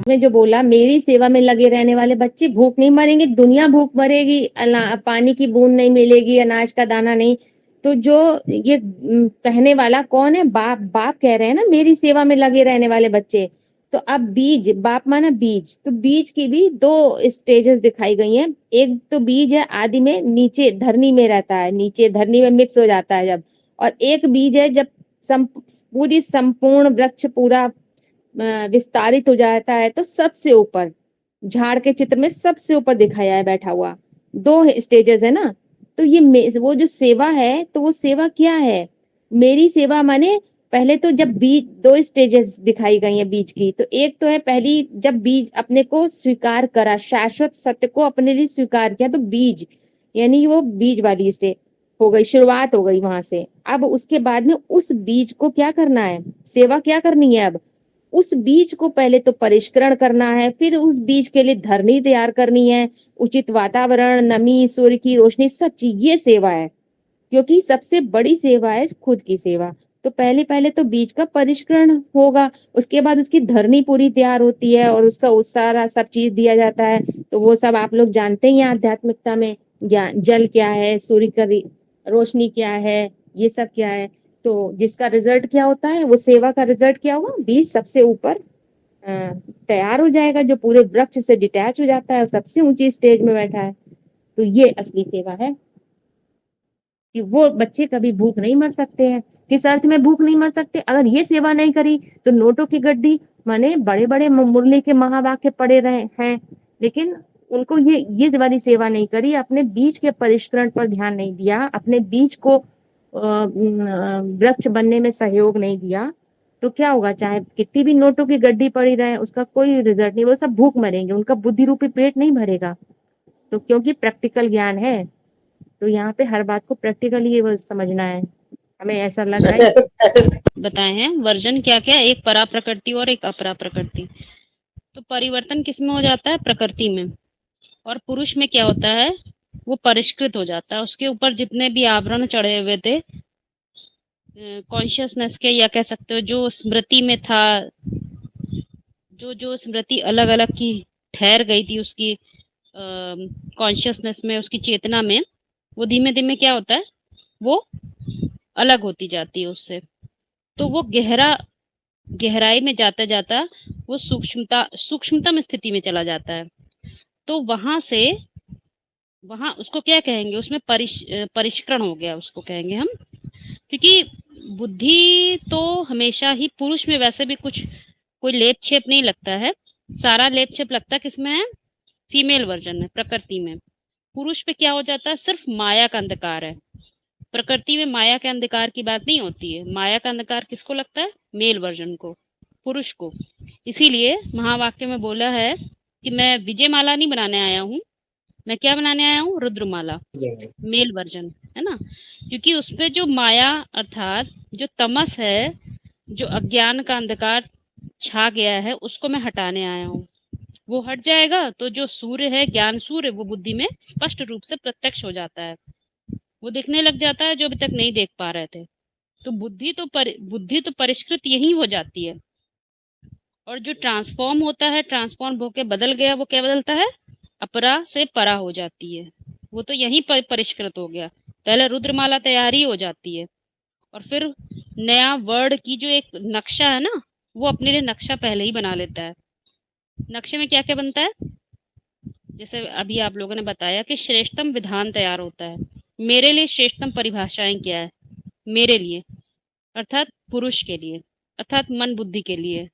में जो बोला, मेरी सेवा में लगे रहने वाले बच्चे भूख नहीं मरेंगे, दुनिया भूख मरेगी, पानी की बूंद नहीं मिलेगी, अनाज का दाना नहीं। तो जो ये कहने वाला कौन है? बाप। बाप कह रहे हैं ना, मेरी सेवा में लगे रहने वाले बच्चे। तो अब बीज, बाप माना बीज, तो बीज की भी दो स्टेजेस दिखाई गई हैं। एक तो बीज है आदि में, नीचे धरनी में रहता है, नीचे धरनी में मिक्स हो जाता है जब। और एक बीज है जब पूरी संपूर्ण वृक्ष पूरा विस्तारित हो जाता है, तो सबसे ऊपर झाड़ के चित्र में सबसे ऊपर दिखाया है बैठा हुआ। दो स्टेजेस है ना। तो ये वो जो सेवा है, तो वो सेवा क्या है? मेरी सेवा माने पहले तो जब बीज, दो स्टेजेस दिखाई गई है बीज की। तो एक तो है पहली, जब बीज अपने को स्वीकार करा, शाश्वत सत्य को अपने लिए स्वीकार किया, तो बीज यानी वो बीज वाली स्टेज हो गई, शुरुआत हो गई वहां से। अब उसके बाद में उस बीज को क्या करना है? सेवा क्या करनी है? अब उस बीज को पहले तो परिष्करण करना है, फिर उस बीज के लिए धरनी तैयार करनी है, उचित वातावरण, नमी, सूर्य की रोशनी, सब चीज, ये सेवा है। क्योंकि सबसे बड़ी सेवा है खुद की सेवा। तो पहले पहले तो बीज का परिष्करण होगा, उसके बाद उसकी धरनी पूरी तैयार होती है और उसका उस सारा सब चीज दिया जाता है। तो वो सब आप लोग जानते ही हैं आध्यात्मिकता में, ज्ञान, जल क्या है, सूर्य का रोशनी क्या है, ये सब क्या है। तो जिसका रिजल्ट क्या होता है, वो सेवा का रिजल्ट क्या होगा? बीज सबसे ऊपर तैयार हो जाएगा, जो पूरे वृक्ष से डिटैच हो जाता है, सबसे ऊंची स्टेज में बैठा है। तो ये असली सेवा है कि वो बच्चे कभी भूख नहीं मर सकते हैं। किस अर्थ में भूख नहीं मर सकते? अगर ये सेवा नहीं करी तो नोटों की गड्डी माने बड़े बड़े मुरली के महावाक्य पड़े रहे हैं, लेकिन उनको ये वाली सेवा नहीं करी, अपने बीज के परिष्करण पर ध्यान नहीं दिया, अपने बीज को वृक्ष बनने में सहयोग नहीं दिया, तो क्या होगा? चाहे कितनी भी नोटों की गड्डी पड़ी रहे, उसका कोई रिजल्ट नहीं, वो सब भूख मरेंगे, उनका बुद्धि रूपी पेट नहीं भरेगा। तो क्योंकि प्रैक्टिकल ज्ञान है, तो यहाँ पे हर बात को प्रैक्टिकली वो समझना है, हमें ऐसा लग रहा है। बताए हैं वर्जन क्या क्या, एक परा प्रकृति और एक अपरा प्रकृति। तो परिवर्तन किस में हो जाता है? प्रकृति में। और पुरुष में क्या होता है? वो परिष्कृत हो जाता है, उसके ऊपर जितने भी आवरण चढ़े हुए थे कॉन्शियसनेस के, या कह सकते हो जो स्मृति में था, जो जो स्मृति अलग अलग की ठहर गई थी उसकी कॉन्शियसनेस में, उसकी चेतना में, वो धीमे धीमे क्या होता है? वो अलग होती जाती है उससे। तो वो गहराई में जाता जाता वो सूक्ष्मतम स्थिति में चला जाता है। तो वहां से वहां उसको क्या कहेंगे? उसमें परिष्करण हो गया उसको कहेंगे हम। क्योंकि बुद्धि तो हमेशा ही पुरुष में वैसे भी कुछ कोई लेप छेप नहीं लगता है, सारा लेप छेप लगता है किसमें है? फीमेल वर्जन में, प्रकृति में। पुरुष पे क्या हो जाता है? सिर्फ माया का अंधकार है। प्रकृति में माया के अंधकार की बात नहीं होती है। माया का अंधकार किसको लगता है? मेल वर्जन को, पुरुष को। इसीलिए महावाक्य में बोला है कि मैं विजयमाला नहीं बनाने आया हूँ, मैं क्या बनाने आया हूँ? रुद्रमाला, मेल वर्जन, है ना। क्योंकि उसपे जो माया अर्थात जो तमस है, जो अज्ञान का अंधकार छा गया है, उसको मैं हटाने आया हूँ। वो हट जाएगा तो जो सूर्य है, ज्ञान सूर्य, वो बुद्धि में स्पष्ट रूप से प्रत्यक्ष हो जाता है, वो दिखने लग जाता है जो अभी तक नहीं देख पा रहे थे। तो बुद्धि तो परिष्कृत यही हो जाती है। और जो ट्रांसफॉर्म होता है, ट्रांसफॉर्म होके बदल गया, वो क्या बदलता है? अपरा से परा हो जाती है, वो तो यहीं पर परिष्कृत हो गया। पहले रुद्रमाला तैयारी हो जाती है, और फिर नया वर्ड की जो एक नक्शा है ना, वो अपने लिए नक्शा पहले ही बना लेता है। नक्शे में क्या क्या बनता है? जैसे अभी आप लोगों ने बताया कि श्रेष्ठतम विधान तैयार होता है। मेरे लिए श्रेष्ठतम परिभाषाएं क्या है? मेरे लिए अर्थात पुरुष के लिए, अर्थात मन बुद्धि के लिए।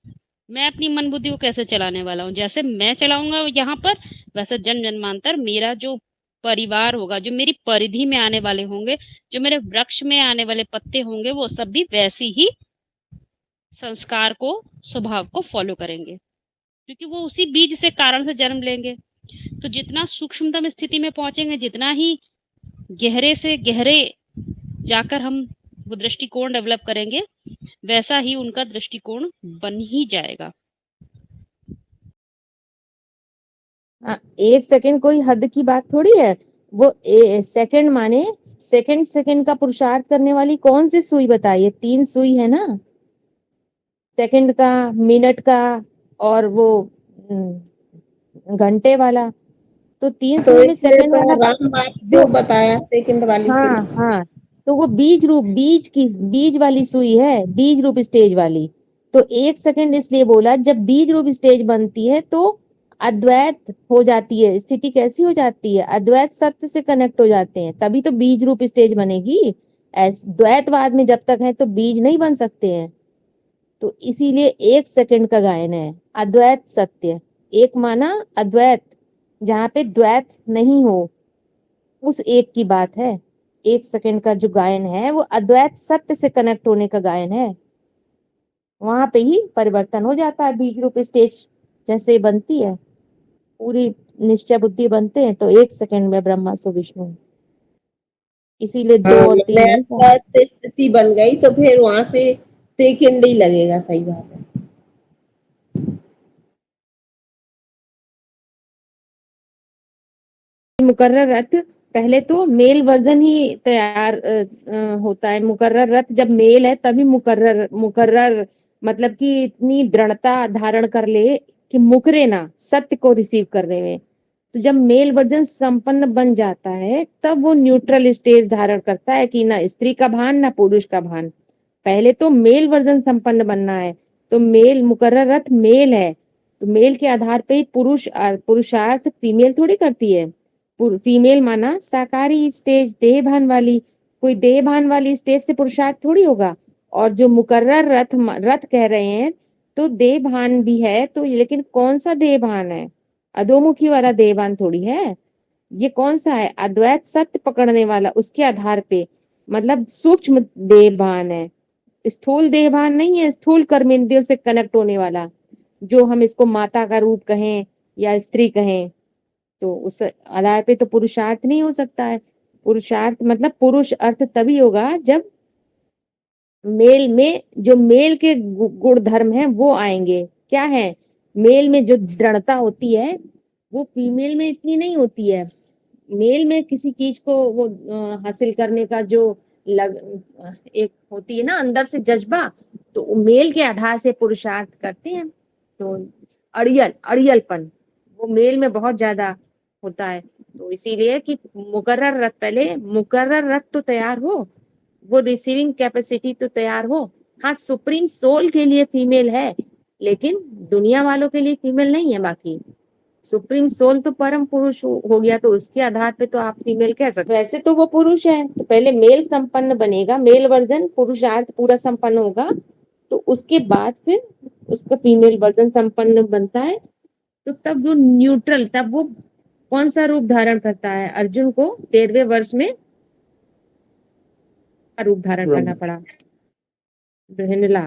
मैं अपनी मन बुद्धि को कैसे चलाने वाला हूँ? जैसे मैं चलाऊंगा यहाँ पर, वैसे जन्म जन्मांतर मेरा जो परिवार होगा, जो मेरी परिधि में आने वाले होंगे, जो मेरे वृक्ष में आने वाले पत्ते होंगे, वो सब भी वैसे ही संस्कार को, स्वभाव को फॉलो करेंगे, क्योंकि वो उसी बीज से, कारण से जन्म लेंगे। तो जितना सूक्ष्मतम स्थिति में पहुंचेंगे, जितना ही गहरे से गहरे जाकर हम वो दृष्टिकोण डेवलप करेंगे, वैसा ही उनका दृष्टिकोण बन ही जाएगा। एक सेकंड कोई हद की बात थोड़ी है। वो सेकंड माने सेकंड सेकंड का पुरुषार्थ करने वाली कौन सी सुई बताइए? 3 सुई है ना, सेकंड का, मिनट का, और वो घंटे वाला, तो तो 300 में इसलिए सेकंड तो वाला रामबाण जो, क्यों बताया सेकंड वाली हाँ सुई? हाँ, तो वो बीज रूप, बीज वाली सुई है, बीज रूप स्टेज वाली। तो 1 सेकंड इसलिए बोला, जब बीज रूप स्टेज बनती है तो अद्वैत हो जाती है, स्थिति कैसी हो जाती है, अद्वैत सत्य से कनेक्ट हो जाते हैं, तभी तो बीज रूप स्टेज बनेगी। द्वैतवाद में जब तक है तो बीज नहीं बन सकते हैं। तो इसीलिए 1 सेकंड का गायन है, अद्वैत सत्य। एक माना अद्वैत, जहाँ पे द्वैत नहीं हो, उस एक की बात है। 1 सेकंड का जो गायन है वो अद्वैत सत्य से कनेक्ट होने का गायन है। वहां पे ही परिवर्तन हो जाता है, बीज रूप स्टेज जैसे बनती है, पूरी निश्चय बुद्धि बनते हैं, तो 1 सेकंड में ब्रह्मा सो विष्णु। इसीलिए 2 हाँ, और 3 नहीं कहा। मतलब स्थिति बन गई तो फिर वहां से सेकंड ही लगेगा, सही बात है। मुकर्रर रथ, पहले तो मेल वर्जन ही तैयार होता है। मुकर्रर रथ जब मेल है तभी मुकर्रर, मुकर्रर मतलब कि इतनी दृढ़ता धारण कर ले कि मुकरे ना सत्य को रिसीव करने में। तो जब मेल वर्जन संपन्न बन जाता है तब वो न्यूट्रल स्टेज धारण करता है कि ना स्त्री का भान ना पुरुष का भान। पहले तो मेल वर्जन संपन्न बनना है, तो मेल मुकर्रर रथ मेल है, तो मेल के आधार पे ही पुरुषार्थ फीमेल थोड़ी करती है। फीमेल माना साकारी स्टेज, देह भान वाली, कोई देह भान वाली स्टेज से पुरुषार्थ थोड़ी होगा। और जो मुकर्रर रथ रथ कह रहे हैं, तो देह भान भी है, तो लेकिन कौन सा देह भान है, अधोमुखी वाला देह भान थोड़ी है। ये कौन सा है, अद्वैत सत्य पकड़ने वाला, उसके आधार पे, मतलब सूक्ष्म देह भान है, स्थूल देह भान नहीं है, स्थूल कर्मेंद्रियों से कनेक्ट होने वाला, जो हम इसको माता का रूप कहें या स्त्री कहें, तो उस आधार पे तो पुरुषार्थ नहीं हो सकता है। पुरुषार्थ मतलब पुरुष अर्थ तभी होगा जब मेल में जो मेल के गुण धर्म है वो आएंगे। क्या है, मेल में जो दृढ़ता होती है वो फीमेल में इतनी नहीं होती है। मेल में किसी चीज को वो हासिल करने का जो एक होती है ना अंदर से जज्बा, तो मेल के आधार से पुरुषार्थ करते हैं। तो अड़ियलपन वो मेल में बहुत ज्यादा होता है। तो इसीलिए कि मुकर्रर रथ, पहले मुकर्रर रथ तो तैयार हो, वो रिसीविंग कैपेसिटी तो तैयार हो। हाँ, सुप्रीम सोल के लिए फीमेल है, लेकिन दुनिया वालों के लिए फीमेल नहीं है। बाकी सुप्रीम सोल तो परम पुरुष हो गया, तो उसके आधार पे तो आप फीमेल कह सकते। वैसे तो वो पुरुष है, तो पहले मेल संपन्न बनेगा, मेल वर्जन पुरुषार्थ पूरा संपन्न होगा, तो उसके बाद फिर उसका फीमेल वर्जन संपन्न बनता है। तो तब वो न्यूट्रल, तब वो कौन सा रूप धारण करता है, अर्जुन को 13वें वर्ष में रूप धारण करना पड़ा, बृहनला।